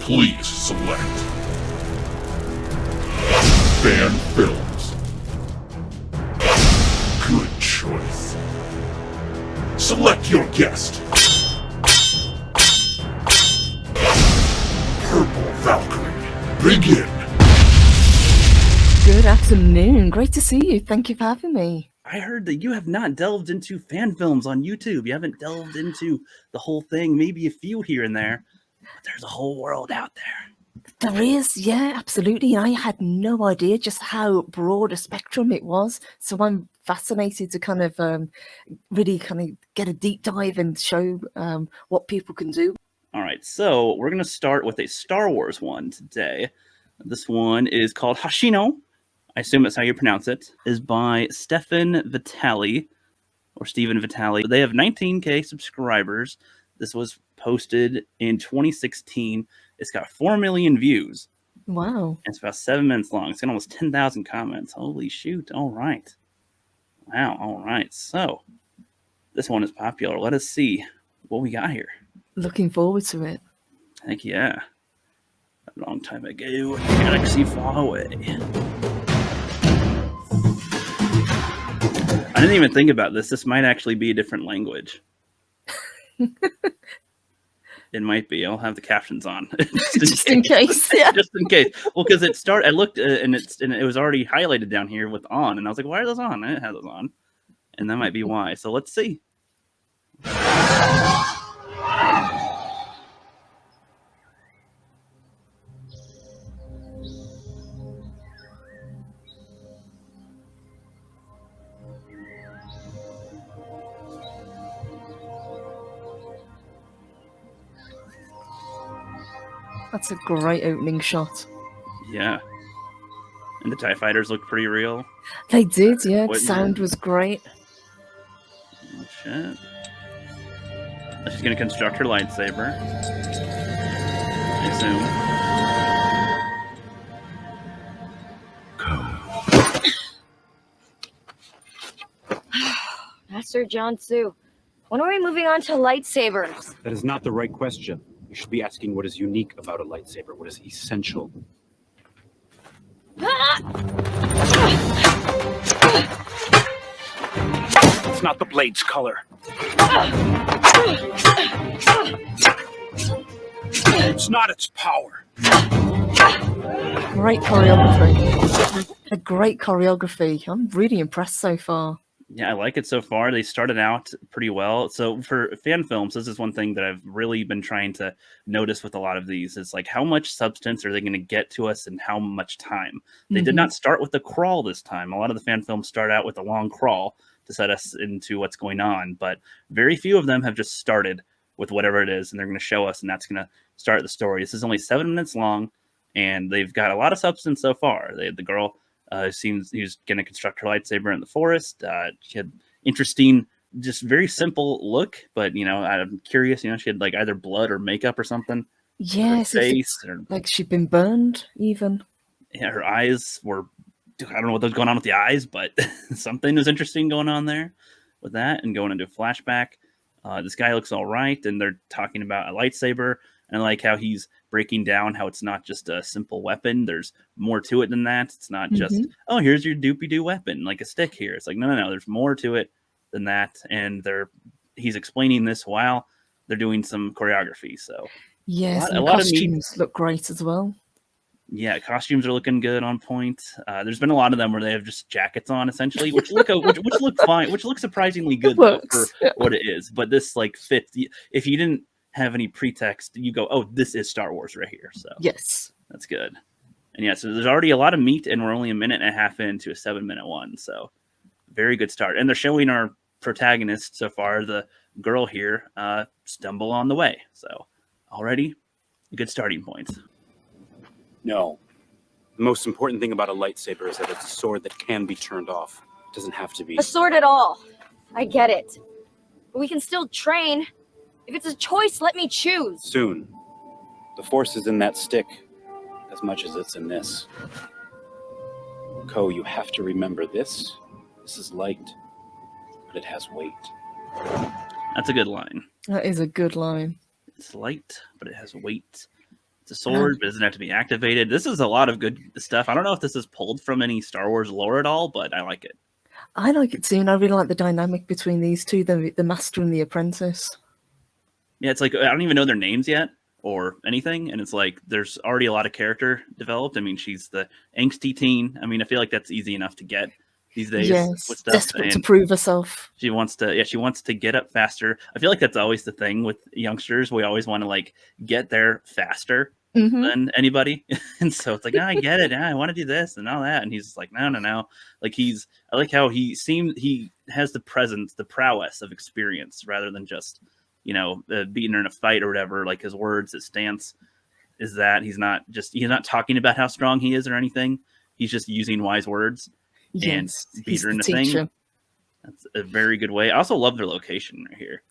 Please select fan films. Good choice. Select your guest. Purple Valkyrie, begin. Good afternoon. Great to see you. Thank you for having me. I heard that you have not delved into fan films on YouTube. You haven't delved into the whole thing, maybe a few here and there, but there's a whole world out there. There is, yeah, absolutely. I had no idea just how broad a spectrum it was. So I'm fascinated to kind of really kind of get a deep dive and show what people can do. All right, so we're going to start with a Star Wars one today. This one is called Hoshino. I assume that's how you pronounce it. Is by Stephen Vitale, or Stephen Vitale. They have 19K subscribers. This was posted in 2016. It's got 4 million views. Wow. It's about 7 minutes long. It's got almost 10,000 comments. Holy shoot. All right. Wow. All right. So this one is popular. Let us see what we got here. Looking forward to it. Heck yeah. A long time ago, a galaxy far away. I didn't even think about this. This might actually be a different language. It might be. I'll have the captions on. Just in case. Yeah. Just in case. Well, because it started, I looked and it was already highlighted down here with on, and I was like, why are those on? I didn't have those on. And that might be why. So let's see. That's a great opening shot. Yeah. And the TIE fighters look pretty real. They did, yeah. The sound was great. Oh, shit. She's going to construct her lightsaber. I assume. Master John Su, when are we moving on to lightsabers? That is not the right question. You should be asking what is unique about a lightsaber, what is essential. It's not the blade's color. It's not its power. Great choreography. A great choreography. I'm really impressed so far. Yeah, I like it so far. They started out pretty well. So for fan films, this is one thing that I've really been trying to notice with a lot of these is like how much substance are they going to get to us and how much time. They did not start with the crawl this time. A lot of the fan films start out with a long crawl to set us into what's going on, but very few of them have just started with whatever it is and they're going to show us and that's going to start the story. This is only 7 minutes long and they've got a lot of substance so far. They had the girl seems he was going to construct her lightsaber in the forest. She had interesting, just very simple look, but you know, I'm curious. You know, she had like either blood or makeup or something. Yes, face, like she'd been burned. Even yeah, her eyes were. I don't know what was going on with the eyes, but something was interesting going on there with that. And going into a flashback, this guy looks all right, and they're talking about a lightsaber. And I like how he's breaking down how it's not just a simple weapon. There's more to it than that. It's not just, oh, here's your doopy-doo weapon, like a stick here. It's like, no. There's more to it than that. And he's explaining this while they're doing some choreography. So yes, a lot costumes look great as well. Yeah, costumes are looking good, on point. There's been a lot of them where they have just jackets on, essentially, which look fine, which look surprisingly good for what it is. But this like fits. If you didn't have any pretext, you go, oh, this is Star Wars right here. So yes, that's good. And yeah, so there's already a lot of meat, and we're only a minute and a half into a 7-minute one. So very good start. And they're showing our protagonist so far, the girl here, stumble on the way. So already a good starting point. No. The most important thing about a lightsaber is that it's a sword that can be turned off. It doesn't have to be. A sword at all. I get it. But we can still train. If it's a choice, let me choose. Soon. The force is in that stick as much as it's in this. Ko, you have to remember this. This is light, but it has weight. That's a good line. That is a good line. It's light, but it has weight. It's a sword, but it doesn't have to be activated. This is a lot of good stuff. I don't know if this is pulled from any Star Wars lore at all, but I like it. I like it too, and I really like the dynamic between these two, the master and the apprentice. Yeah, it's like I don't even know their names yet or anything, and it's like there's already a lot of character developed. I mean, she's the angsty teen. I mean, I feel like that's easy enough to get these days Yes, with stuff. desperate to And prove herself. she wants to get up faster. I feel like that's always the thing with youngsters. We always want to like get there faster than anybody, and so it's like, I get it. I want to do this and all that, and he's like, no. Like I like how he has the presence, the prowess of experience rather than just beating her in a fight or whatever. Like his words, his stance is that he's not talking about how strong he is or anything. He's just using wise words and beat her in the thing. That's a very good way. I also love their location right here.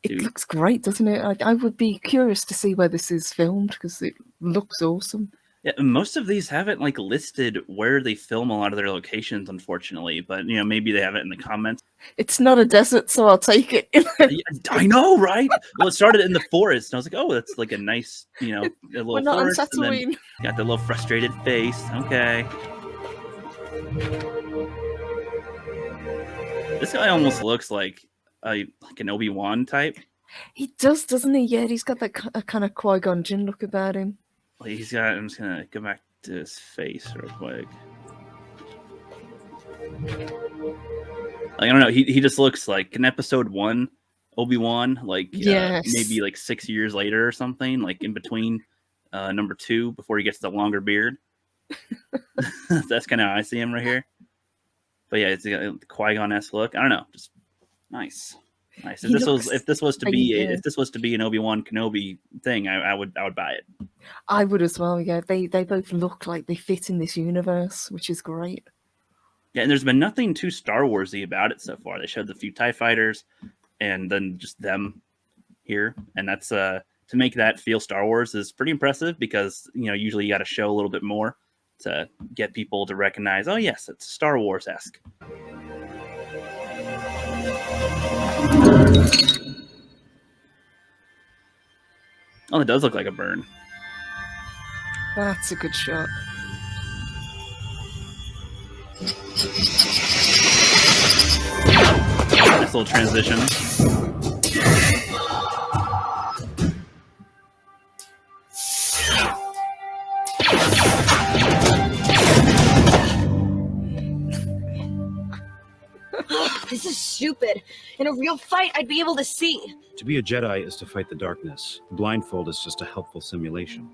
It looks great, doesn't it? I would be curious to see where this is filmed because it looks awesome. Yeah, most of these haven't like listed where they film a lot of their locations, unfortunately. But maybe they have it in the comments. It's not a desert, so I'll take it. Yeah, I know, right? Well, it started in the forest, and I was like, oh, that's like a nice, a little We're not forest. on And then Tatooine. got the little frustrated face. Okay. This guy almost looks like an Obi-Wan type. He does, doesn't he? Yeah, he's got that kind of Qui-Gon Jinn look about him. I'm just gonna go back to his face real quick. I don't know. He just looks like in episode 1 Obi-Wan, like maybe like 6 years later or something, like in between number 2 before he gets the longer beard. That's kind of how I see him right here. But yeah, it's a Qui-Gon-esque look. I don't know, just nice. If this was to be an Obi-Wan Kenobi thing, I would buy it. I would as well. Yeah, they both look like they fit in this universe, which is great. Yeah, and there's been nothing too Star Warsy about it so far. They showed the few TIE fighters, and then just them here, and that's to make that feel Star Wars is pretty impressive because usually you got to show a little bit more to get people to recognize. Oh yes, it's Star Wars-esque. Oh, it does look like a burn. That's a good shot. Nice little transition. This is stupid. In a real fight, I'd be able to see. To be a Jedi is to fight the darkness. The blindfold is just a helpful simulation.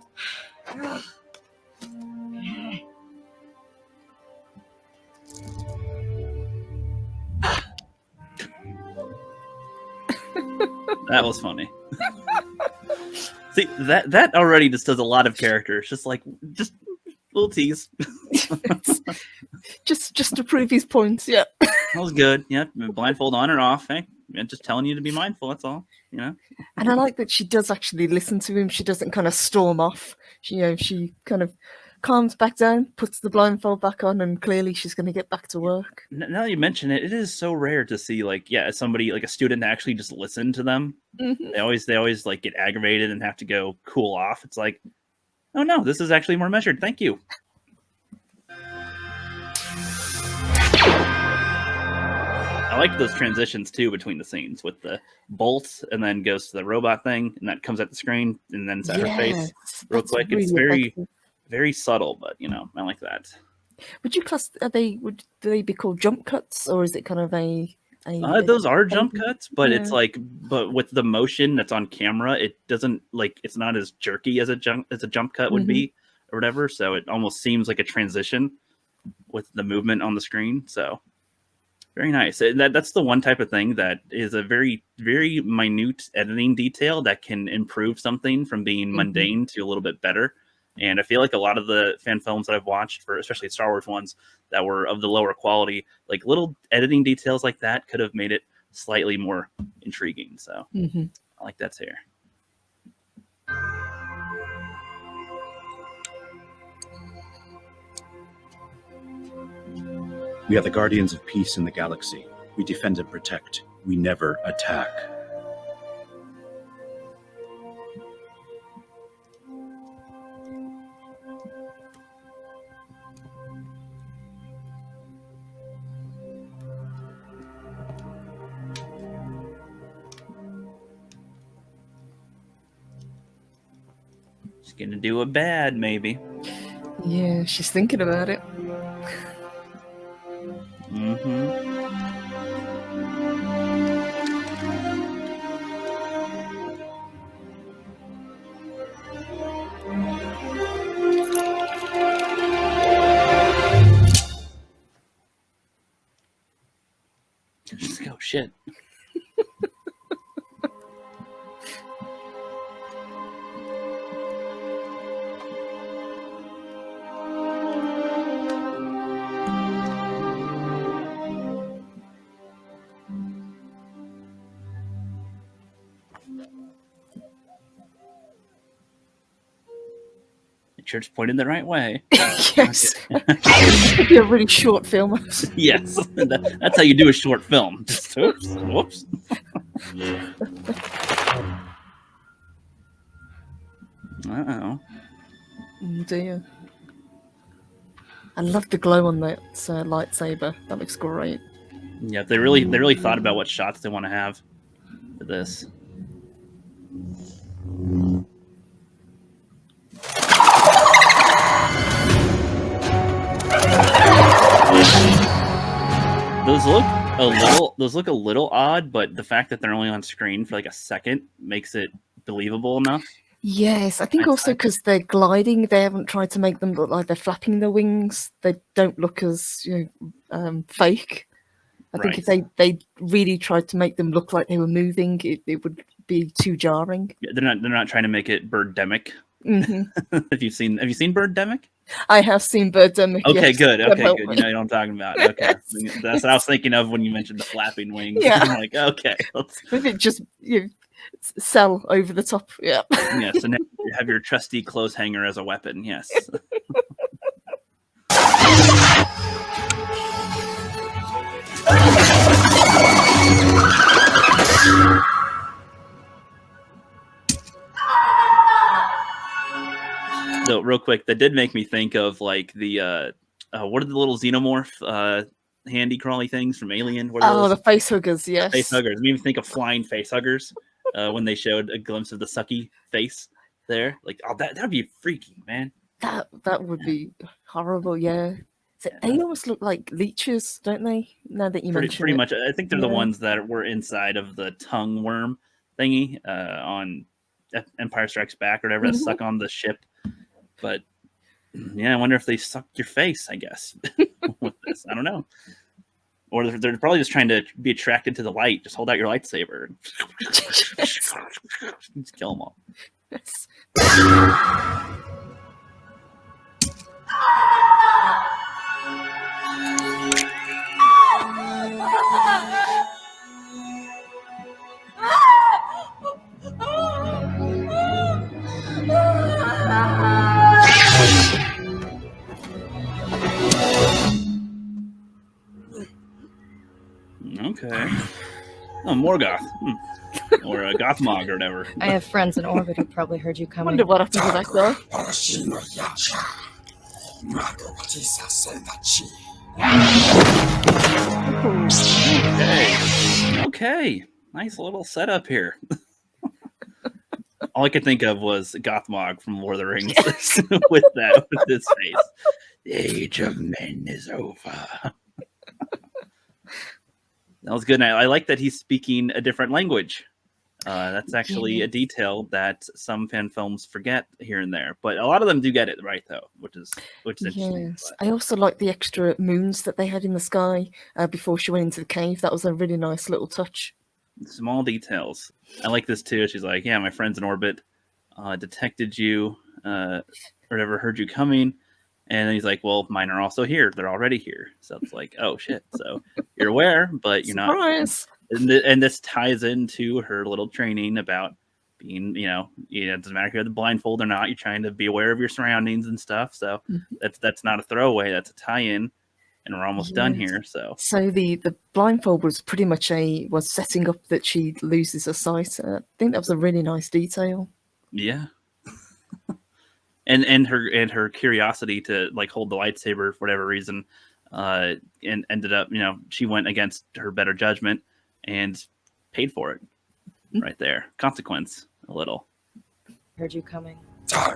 That was funny. See, that already just does a lot of characters. Just little tease. just to prove his points, yeah. That was good. Yeah, blindfold on or off. Hey, just telling you to be mindful. That's all. And I like that she does actually listen to him. She doesn't kind of storm off. She kind of calms back down, puts the blindfold back on, and clearly she's going to get back to work. Now that you mention it, it is so rare to see somebody like a student actually just listen to them. They always like get aggravated and have to go cool off. It's like, oh no, this is actually more measured. Thank you. I like those transitions too between the scenes with the bolts and then goes to the robot thing and that comes at the screen and then it's at her face real quick. Really it's very, effective. very subtle, but I like that. Would you class? Do they be called jump cuts, or is it kind of a those are jump cuts, but it's but with the motion that's on camera, it doesn't it's not as jerky as a jump cut would be or whatever. So it almost seems like a transition with the movement on the screen. So very nice. That's the one type of thing that is a very, very minute editing detail that can improve something from being mundane to a little bit better. And I feel like a lot of the fan films that I've watched, for especially Star Wars ones that were of the lower quality, like little editing details like that could have made it slightly more intriguing. So I like that here. We are the guardians of peace in the galaxy. We defend and protect. We never attack. Gonna do it bad, maybe. Yeah, she's thinking about it. Mm-hmm. Just go shit. Make sure it's pointed the right way. Yes. It'd be a really short film. Yes, that's how you do a short film. Just oops, whoops. Uh-oh. Dear. I love the glow on that lightsaber. That looks great. Yeah, they really thought about what shots they want to have for this. Those look a little odd, but the fact that they're only on screen for like a second makes it believable enough. Yes, I think also because they're gliding, they haven't tried to make them look like they're flapping their wings. They don't look as fake. I think if they really tried to make them look like they were moving, it would be too jarring. Yeah, they're not trying to make it Birdemic. Mm-hmm. Have you seen Birdemic? I have seen Birdemic. Okay, yes. good. Okay, good. You know what I'm talking about. Okay, Yes. That's what I was thinking of when you mentioned the flapping wings. Yeah. I'm like, okay, With it just sell over the top. Yeah. Yeah. So now you have your trusty clothes hanger as a weapon. Yes. So real quick, that did make me think of like the what are the little xenomorph handy crawly things from Alien? What are Oh, those? the face huggers, yes. Face huggers. It made me think of flying face huggers when they showed a glimpse of the sucky face there. Like, oh, that'd be freaky, man. That would be horrible. Yeah. So they almost look like leeches, don't they? Now that you mention pretty it. much. I think they're the ones that were inside of the tongue worm thingy on Empire Strikes Back or whatever, that stuck on the ship. But yeah, I wonder if they sucked your face, I guess, with this. I don't know. Or they're probably just trying to be attracted to the light. Just hold out your lightsaber and just kill them all. Yes. Okay. Oh, Morgoth. Or a Gothmog or whatever. I have friends in orbit who probably heard you I coming. wonder what happened to that guy. Okay. Nice little setup here. All I could think of was Gothmog from Lord of the Rings. Yes. with his face. The age of men is over. That was good. And I like that he's speaking a different language. That's actually a detail that some fan films forget here and there, but a lot of them do get it right, though, which is interesting. Yes, I also like the extra moons that they had in the sky before she went into the cave. That was a really nice little touch. Small details. I like this too. She's like, "Yeah, my friends in orbit detected you, or whatever, heard you coming." And then he's like, "Well, mine are also here. They're already here." So it's like, "Oh shit!" So you're aware, but you're Surprise! not. And this ties into her little training about being, it doesn't matter if you have the blindfold or not. You're trying to be aware of your surroundings and stuff. So that's not a throwaway. That's a tie-in, and we're almost done here. So the blindfold was pretty much was setting up that she loses her sight. I think that was a really nice detail. Yeah. And her curiosity to like hold the lightsaber for whatever reason, and ended up, she went against her better judgment and paid for it right there. Consequence a little. Heard you coming. My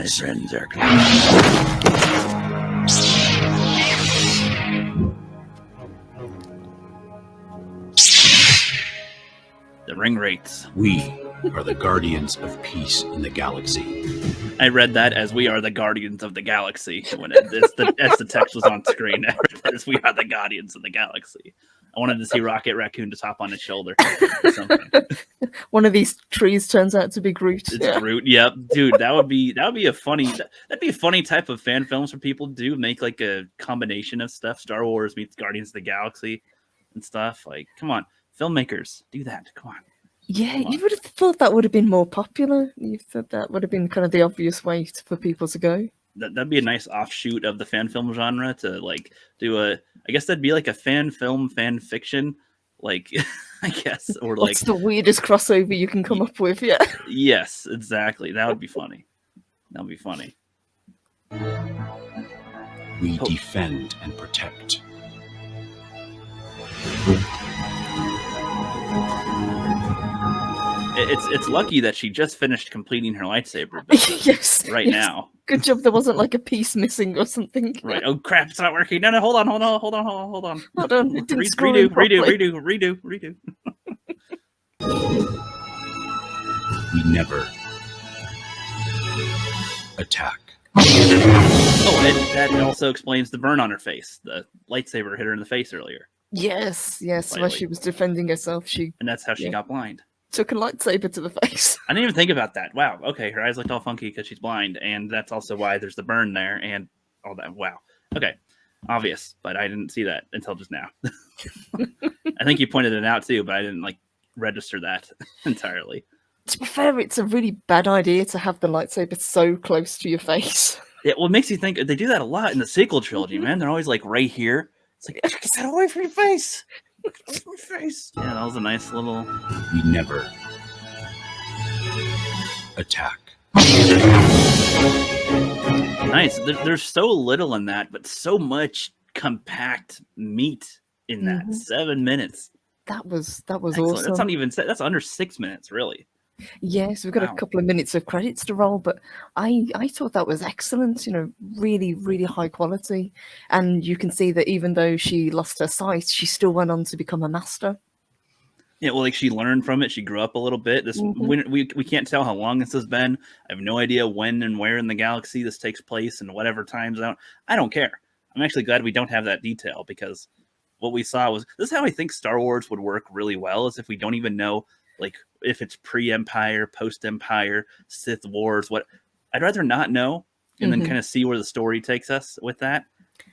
friends are close. The ring rates. We are the guardians of peace in the galaxy. I read that as we are the guardians of the galaxy when as the text was on screen. I read that as we are the guardians of the galaxy. I wanted to see Rocket Raccoon just hop on his shoulder or something. One of these trees turns out to be Groot. It's Groot. Yep, dude, that'd be a funny type of fan films for people to do. Make like a combination of stuff. Star Wars meets Guardians of the Galaxy and stuff. Like, come on, filmmakers, do that. Come on. Yeah, you would have thought that would have been more popular. You thought that would have been kind of the obvious way for people to go. That'd be a nice offshoot of the fan film genre to like do I guess that'd be like a fan film, fan fiction, like I guess, or like what's the weirdest crossover you can come up with? Yeah. Yes, exactly. That would be funny. That would be funny. We defend and protect. It's lucky that she just finished completing her lightsaber Yes. right yes. now. Good job there wasn't like a piece missing or something. Right. Oh crap, it's not working. No, hold on. Hold on. It didn't screw in redo. We never attack. Oh, and that also explains the burn on her face. The lightsaber hit her in the face earlier. Yes. While Slightly. she was defending herself, And that's how she got blind. took a lightsaber to the face. I didn't even think about that. Wow. Okay, her eyes looked all funky because she's blind, and that's also why there's the burn there and all that. Wow. Okay. Obvious, but I didn't see that until just now. I think you pointed it out too, but I didn't like register that entirely. To be fair, it's a really bad idea to have the lightsaber so close to your face. Yeah, well, it makes you think they do that a lot in the sequel trilogy, man. They're always like right here. It's like, get that away from your face. Get my face. Yeah, that was a nice little. We never attack. Nice. There's so little in that, but so much compact meat in that. 7 minutes. That was Excellent. awesome. That's not even. That's under 6 minutes, really. Yes, we've got a couple of minutes of credits to roll, but I thought that was excellent. You know, really, really high quality. And you can see that even though she lost her sight, she still went on to become a master. Yeah, well, like she learned from it. She grew up a little bit. This we can't tell how long this has been. I have no idea when and where in the galaxy this takes place and whatever time zone. I don't care. I'm actually glad we don't have that detail, because what we saw was, this is how I think Star Wars would work really well, is if we don't even know, like, if it's pre-Empire, post-Empire, Sith Wars, what. I'd rather not know and then kind of see where the story takes us with that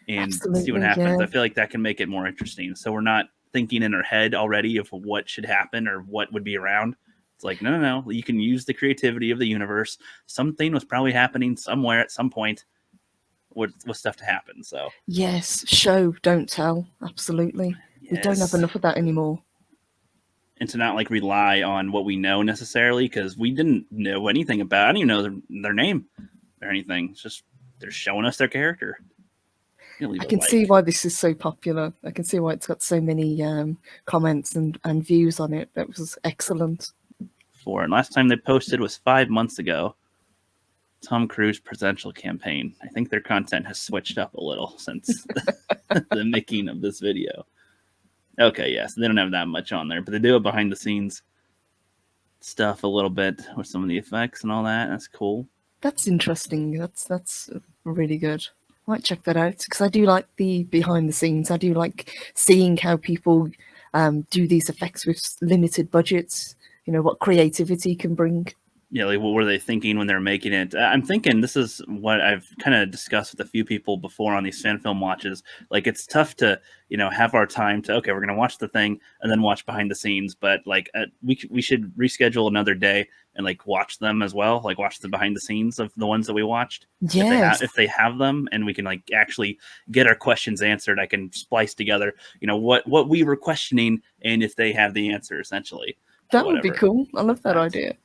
and see what happens. Yeah. I feel like that can make it more interesting. So we're not thinking in our head already of what should happen or what would be around. It's like, no. You can use the creativity of the universe. Something was probably happening somewhere at some point with stuff to happen. So Yes, show, don't tell. Absolutely. We don't have Yes. enough of that anymore. And to not like rely on what we know necessarily, because we didn't know anything about. I don't even know their name or anything. It's just they're showing us their character. I can see why this is so popular. I can see why it's got so many comments and views on it. That was excellent. And last time they posted was 5 months ago. Tom Cruise presidential campaign. I think their content has switched up a little since the making of this video. Okay, yes, they don't have that much on there, but they do have behind the scenes stuff a little bit with some of the effects and all that. That's cool. That's interesting. That's really good. Might check that out, because I do like the behind the scenes. I do like seeing how people do these effects with limited budgets. You know, what creativity can bring. Yeah, like what were they thinking when they're making it? I'm thinking this is what I've kind of discussed with a few people before on these fan film watches. Like, it's tough to, have our time to, okay, we're going to watch the thing and then watch behind the scenes. But like, we should reschedule another day and like watch them as well. Like watch the behind the scenes of the ones that we watched. Yes. If they have them, and we can like actually get our questions answered, I can splice together, what we were questioning, and if they have the answer, essentially. That would be cool. I love that idea.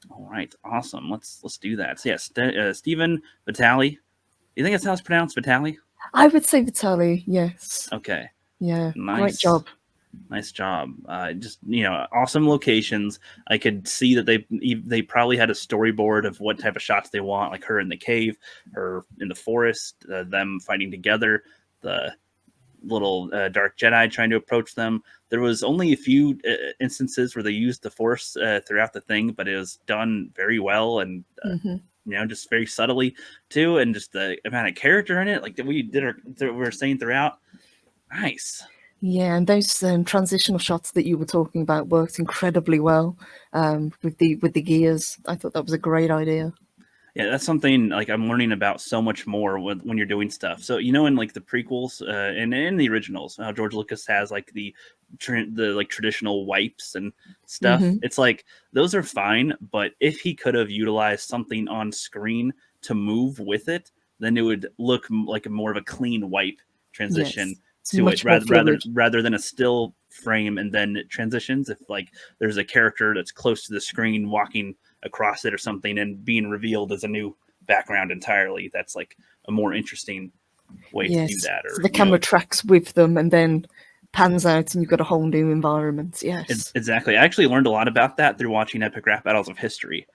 All right, awesome. Let's do that. So yeah, Stephen Vitali. You think that's how it's pronounced, Vitali? I would say Vitali. Yes. Okay. Yeah. Nice. Great job. Nice job. Just, you know, awesome locations. I could see that they probably had a storyboard of what type of shots they want, like her in the cave, her in the forest, them fighting together, the little dark Jedi trying to approach them. There was only a few instances where they used the Force throughout the thing, but it was done very well and you know, just very subtly too, and just the amount of character in it, like that we were saying throughout. Nice. Yeah, and those transitional shots that you were talking about worked incredibly well with the gears. I thought that was a great idea. Yeah, that's something like I'm learning about so much more when you're doing stuff. So, you know, in like the prequels and in the originals, how George Lucas has like the like traditional wipes and stuff. It's like those are fine, but if he could have utilized something on screen to move with it, then it would look like more of a clean wipe transition to it rather than a still frame and then it transitions. If like there's a character that's close to the screen walking across it or something and being revealed as a new background entirely, that's like a more interesting way to do that. Or so the camera tracks with them and then pans out and you've got a whole new environment. Yes, exactly. I actually learned a lot about that through watching Epic Rap Battles of History.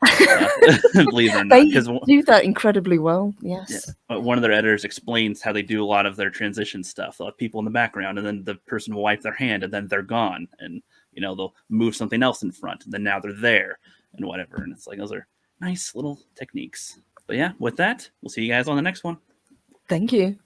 Believe it or not, they do that incredibly well. Yes, one of their editors explains how they do a lot of their transition stuff. They'll have people in the background, and then the person will wipe their hand, and then they're gone, and you know they'll move something else in front, and then now they're there, and whatever. And it's like those are nice little techniques. But yeah, with that, we'll see you guys on the next one. Thank you.